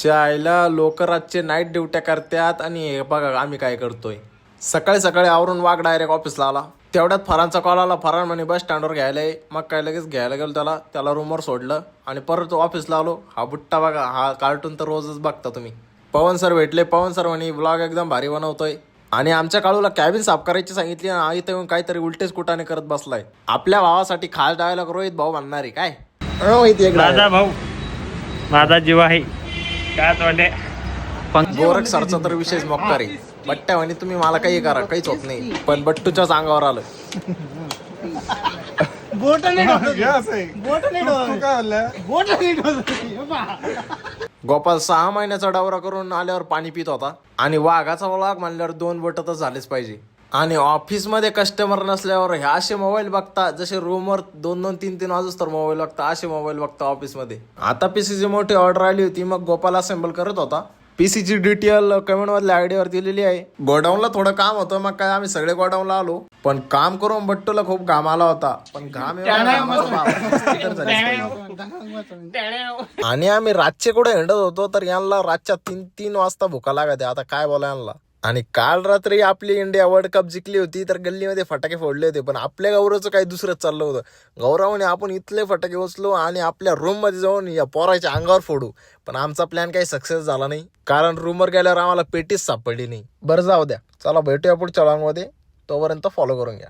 आईला लोक रातचे नाईट ड्युट्या करतात आणि हे बघा आम्ही काय करतोय. सकाळी सकाळी आवरून वाघ डायरेक्ट ऑफिसला आला. तेवढ्यात फरांचा कॉल आला. फरान म्हणे बस स्टँडवर घ्यायला ये. मग काय लगेच घ्यायला गेलो त्याला रूमवर सोडलं आणि परत ऑफिसला आलो. हा बुट्टा बघा, हा कार्टून तर रोजच बघता तुम्ही. पवन सर भेटले. पवन सर म्हणे ब्लॉग एकदम भारी बनवतोय आणि आमच्या काळूला कॅबिन साफ करायची सांगितली आणि इथे येऊन काहीतरी उलटेच कुटाने करत बसलाय. आपल्या भावासाठी खास डायलॉग रोहित भाऊ म्हणणार आहे काय. माझा भाऊ माझा जीव आहे काय तोंडे. गोरख सरचा तर विशेष मोक्कार आहे. बट्ट्या म्हणे तुम्ही मला काही करा काहीच होत नाही, पण बट्टूच्याच अंगावर आलं. गोपाल 6 महिन्याचा डवरा करून आल्यावर पाणी पित होता आणि वाघाचा व्लॉग म्हणल्यावर 2 बोट तर झालेच पाहिजे. आणि ऑफिस मध्ये कस्टमर नसल्यावर हे असे मोबाईल बघता जसे रूमवर 2-2, 3-3 वाजूस तर मोबाईल बघता, असे मोबाईल बघता ऑफिस मध्ये. आता पीसीची मोठी ऑर्डर आली होती, मग गोपाल असेंबल करत होता. पीसीची डिटेल कमेंट मधल्या आयडीवर दिलेली आहे. गोडाऊनला थोडं काम होतं, मग काय आम्ही सगळे गोडाऊनला आलो. पण काम करून बट्टूला खूप घाम आला होता. पण घाम आणि आम्ही रातचे कुठे हिंडत होतो तर यांना रातच्या 3-3 वाजता भुका लागत. आता काय बोला यांना. आणि काल रात्री आपली इंडिया वर्ल्ड कप जिंकली होती तर गल्लीमध्ये फटाके फोडले होते, पण आपल्या गौरवचं काही दुसरंच चाललं होतं. गौरवने आपण इथले फटाके उचलो आणि आपल्या रूम मध्ये जाऊन या पोराच्या अंगावर फोडू, पण आमचा प्लॅन काही सक्सेस झाला नाही कारण रूमवर गेल्यावर आम्हाला पेटीच सापडली नाही. बरं जाऊ द्या, चला भेटूया पुढच्या व्लॉगमध्ये. तोपर्यंत फॉलो करून घ्या.